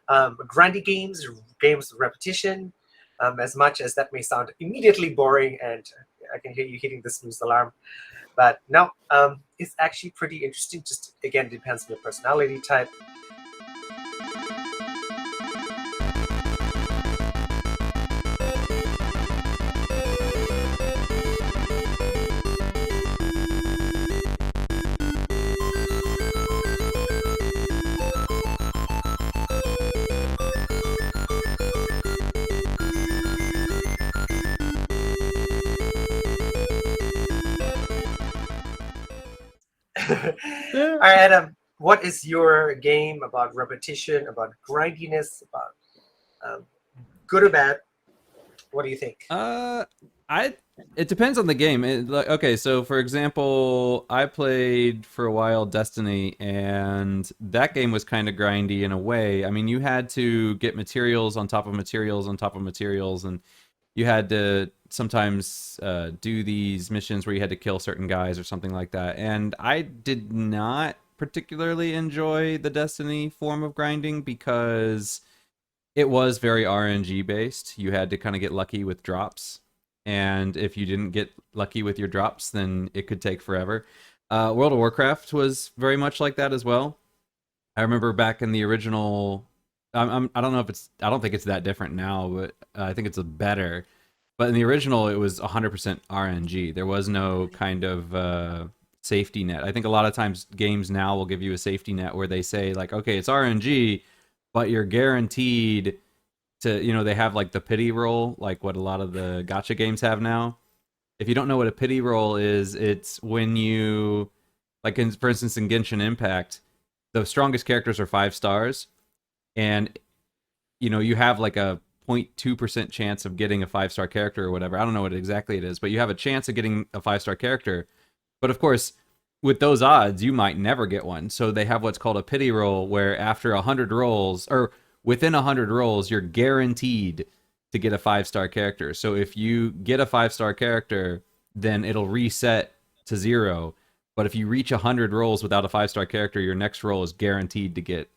Grindy games, games of repetition, as much as that may sound immediately boring, and I can hear you hitting the snooze alarm. But no, it's actually pretty interesting. Just again, depends on your personality type. All Yeah. right, Adam, what is your game about repetition, about grindiness, about um, good or bad? What do you think? Uh, I it depends on the game. Okay, so for example, I played for a while Destiny, and that game was kind of grindy in a way. I mean, you had to get materials on top of materials on top of materials, and you had to sometimes do these missions where you had to kill certain guys or something like that. And I did not particularly enjoy the Destiny form of grinding because it was very RNG based. You had to kind of get lucky with drops, and if you didn't get lucky with your drops, then it could take forever. World of Warcraft was very much like that as well. I remember back in the original. I don't know if it's. I don't think it's that different now, but I think it's a better. But in the original, it was 100% RNG. There was no kind of safety net. I think a lot of times games now will give you a safety net where they say like, okay, it's RNG, but you're guaranteed to, they have like the pity roll, like what a lot of the gacha games have now. If you don't know what a pity roll is, it's when you, like for instance in Genshin Impact, the strongest characters are 5 stars, and you have like a 0.2% chance of getting a 5-star character or whatever. I don't know what exactly it is, but you have a chance of getting a 5-star character. But of course, with those odds, you might never get one. So they have what's called a pity roll, where after 100 rolls, or within 100 rolls, you're guaranteed to get a 5-star character. So if you get a 5-star character, then it'll reset to 0. But if you reach 100 rolls without a 5-star character, your next roll is guaranteed to get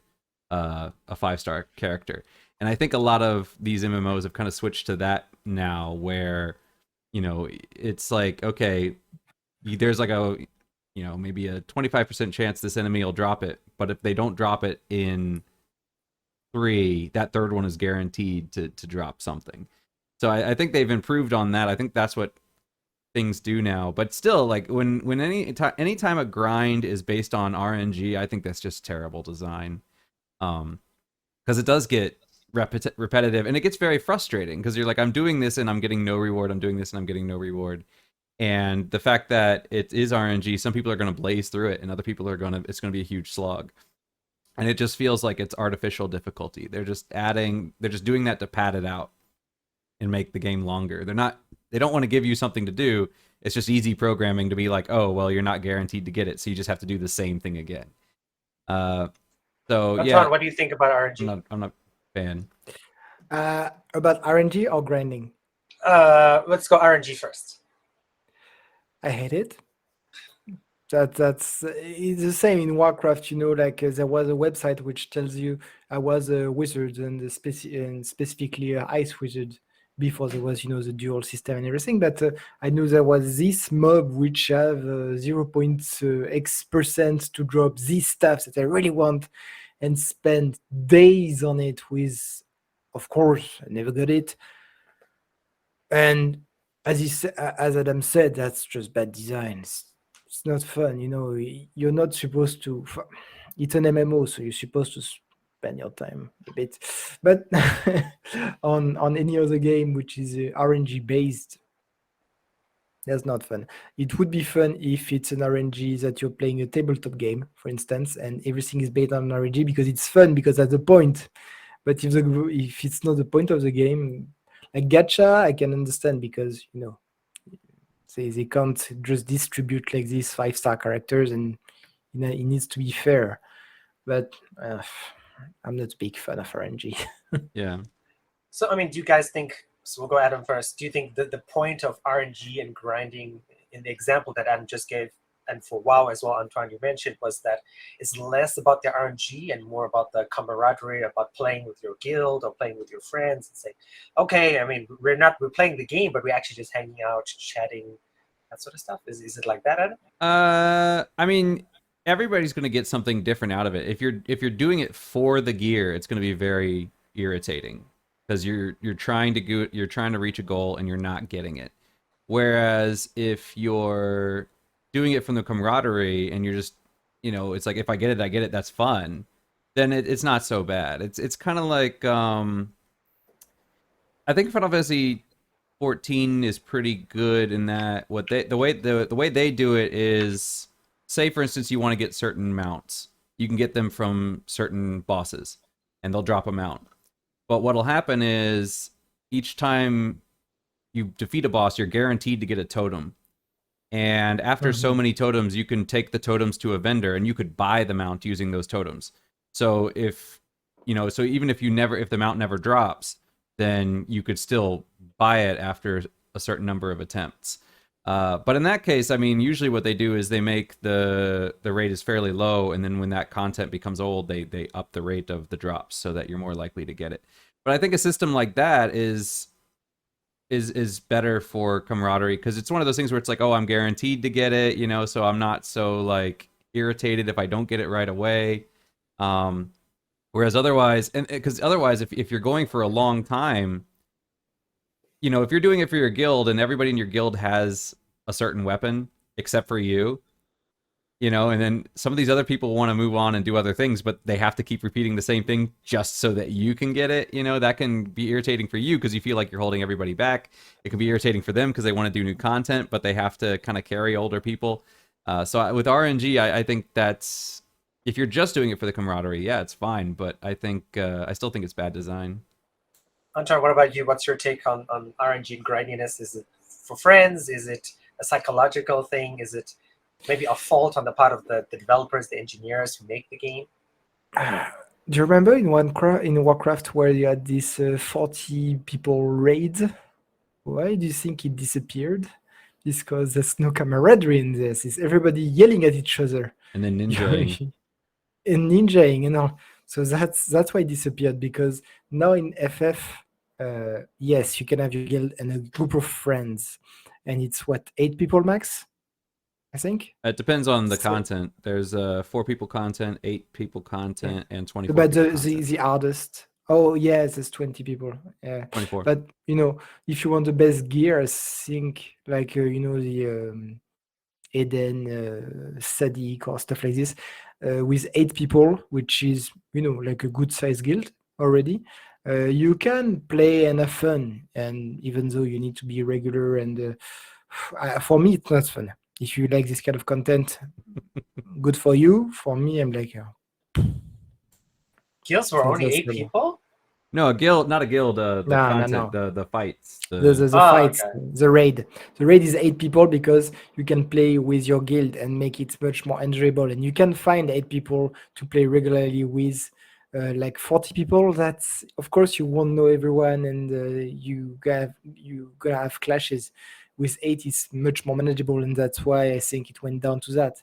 a 5-star character. And I think a lot of these MMOs have kind of switched to that now, where it's like, okay, there's like a maybe a 25% chance this enemy will drop it, but if they don't drop it in 3, that third one is guaranteed to drop something. So I think they've improved on that. I think that's what things do now. But still, like when anytime a grind is based on RNG, I think that's just terrible design. Because it does get repetitive, and it gets very frustrating because you're like, I'm doing this and I'm getting no reward. I'm doing this and I'm getting no reward. And the fact that it is RNG, some people are going to blaze through it, and other people are it's going to be a huge slog. And it just feels like it's artificial difficulty. They're just doing that to pad it out and make the game longer. They don't want to give you something to do. It's just easy programming to be like, oh, well, you're not guaranteed to get it, so you just have to do the same thing again. So yeah, what do you think about RNG? I'm not a fan. About RNG or grinding? Let's go RNG first. I hate it. That's it's the same in Warcraft. Like there was a website which tells you I was a wizard and specifically a ice wizard before there was the dual system and everything. But I knew there was this mob which have 0.x% to drop these stuff that I really want, and spend days on it with, of course, I never got it. And as Adam said, that's just bad design. It's not fun, You're not supposed to. It's an MMO, so you're supposed to spend your time a bit. But on any other game which is RNG based, that's not fun. It would be fun if it's an RNG that you're playing a tabletop game, for instance, and everything is based on RNG because it's fun, because that's the point. But if it's not the point of the game, like gacha, I can understand because they can't just distribute like these 5-star characters, and it needs to be fair. But I'm not a big fan of RNG. Yeah. So, do you guys think? So we'll go Adam first. Do you think that the point of RNG and grinding, in the example that Adam just gave, and for WoW as well, Antoine, you mentioned, was that it's less about the RNG and more about the camaraderie, about playing with your guild or playing with your friends and say, okay, I mean, we're playing the game, but we're actually just hanging out, chatting, that sort of stuff. Is it like that, Adam? I mean, everybody's going to get something different out of it. If you're doing it for the gear, it's going to be very irritating because you're trying to you're trying to reach a goal and you're not getting it. Whereas if you're doing it from the camaraderie and you're just, it's like if I get it, I get it. That's fun. Then it's not so bad. It's kind of like I think Final Fantasy 14 is pretty good in that what they the way they do it is, say for instance you want to get certain mounts, you can get them from certain bosses and they'll drop a mount, but what'll happen is each time you defeat a boss you're guaranteed to get a totem, and after so many totems you can take the totems to a vendor and you could buy the mount using those totems. So so even if the mount never drops, then you could still buy it after a certain number of attempts. But in that case, I mean, usually what they do is they make the rate is fairly low, and then when that content becomes old, they up the rate of the drops so that you're more likely to get it. But I think a system like that is better for camaraderie because it's one of those things where it's like, oh, I'm guaranteed to get it, so I'm not so like irritated if I don't get it right away. Whereas otherwise, and because otherwise, if you're going for a long time, if you're doing it for your guild and everybody in your guild has a certain weapon except for you, and then some of these other people want to move on and do other things, but they have to keep repeating the same thing just so that you can get it, that can be irritating for you because you feel like you're holding everybody back. It can be irritating for them because they want to do new content, but they have to kind of carry older people. So with RNG, I think that's, if you're just doing it for the camaraderie, yeah, it's fine, but I think I still think it's bad design. Anton, what about you? What's your take on RNG and grindiness? Is it for friends? Is it a psychological thing? Is it maybe a fault on the part of the developers, the engineers who make the game? Do you remember in Warcraft where you had this 40 people raid? Why do you think it disappeared? It's because there's no camaraderie in this. It's everybody yelling at each other. And then ninjaing. And ninjaing and all. So that's why it disappeared, because now in FF, yes, you can have your guild and a group of friends, and it's what, 8 people max, I think. It depends on the So- content. There's 4 people content, 8 people content, and 24 But people the content. the hardest. Oh yes, there's 20 people. Yeah. 24. But if you want the best gear, I think like the Eden, Sadiq or stuff like this, with 8 people, which is like a good size guild already. You can play and have fun, and even though you need to be regular, and for me it's not fun. If you like this kind of content, good for you. For me, I'm like, Guilds were only that's 8 the- people? No, a guild, not a guild. The No, content, no. the fights. the Ah, fights, okay. the raid. The raid is 8 people because you can play with your guild and make it much more enjoyable. And you can find 8 people to play regularly with. Like 40 people, that's, of course, you won't know everyone, and you gonna have clashes. With 8, it's much more manageable, and that's why I think it went down to that.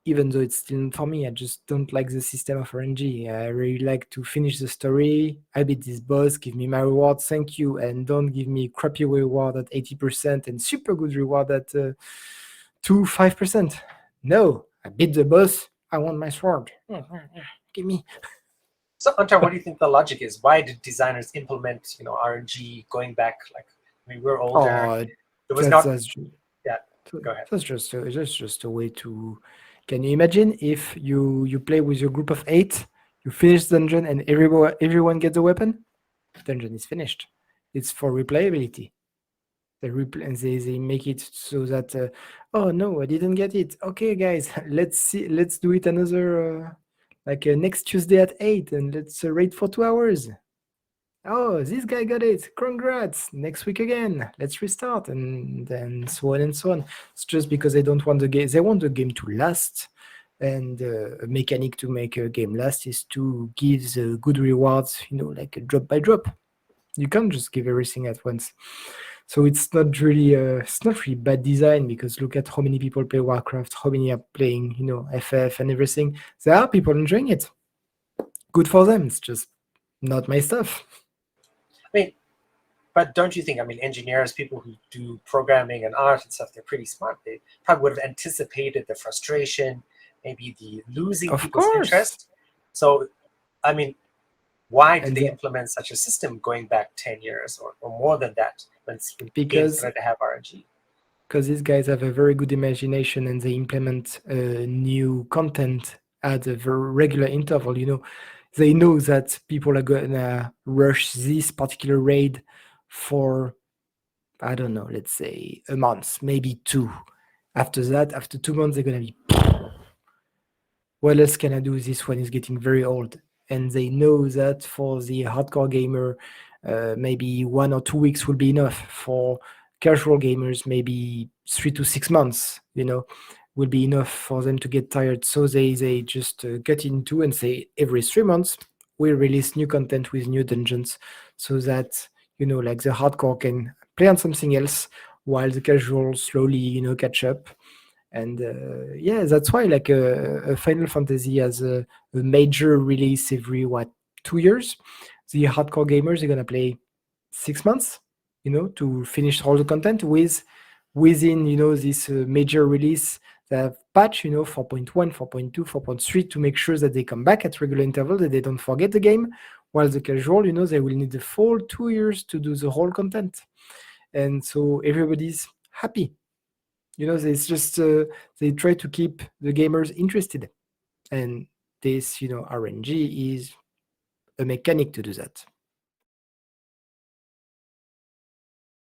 Even though it's still not for me, I just don't like the system of RNG. I really like to finish the story. I beat this boss, give me my reward, thank you, and don't give me crappy reward at 80% and super good reward at 5%. No, I beat the boss. I want my sword. Give me. So, Anton, what do you think the logic is? Why did designers implement, RNG going back? Like, I mean, we're older. Oh, There was that's, not. that's Yeah, go ahead. That's just a way to. Can you imagine if you play with your group of 8, you finish the dungeon, and everyone gets a weapon? Dungeon is finished. It's for replayability. They make it so that oh no, I didn't get it. Okay, guys, let's do it another next Tuesday at 8, and let's raid for 2 hours. Oh, this guy got it. Congrats. Next week again. Let's restart, and then so on and so on. It's just because they don't want the game. They want the game to last, and a mechanic to make a game last is to give the good rewards, like a drop by drop. You can't just give everything at once. So it's not really bad design, because look at how many people play Warcraft, how many are playing, FF and everything. There are people enjoying it. Good for them. It's just not my stuff. I mean, but don't you think? I mean, engineers, people who do programming and art and stuff, they're pretty smart. They probably would have anticipated the frustration, maybe the losing Of people's course. interest. So, I mean, why did And they implement such a system going back 10 years or more than that when games because started to have RNG? these guys have a very good imagination, and they implement new content at a very regular interval. They know that people are gonna rush this particular raid for, I don't know, let's say a month, maybe two. After that, after 2 months, they're gonna be, what else can I do? This one is getting very old. And they know that for the hardcore gamer, maybe 1 or 2 weeks will be enough. For casual gamers, maybe 3 to 6 months, will be enough for them to get tired. So they just get into and say every 3 months, we release new content with new dungeons, so that, like the hardcore can play on something else while the casual slowly, catch up. And yeah, that's why, like, a Final Fantasy has a major release every, what, 2 years. The hardcore gamers are gonna play 6 months, to finish all the content within, this major release. They have patch, 4.1, 4.2, 4.3, to make sure that they come back at regular interval, that they don't forget the game. While the casual, they will need the full 2 years to do the whole content. And so everybody's happy. It's just they try to keep the gamers interested, and this, RNG is a mechanic to do that.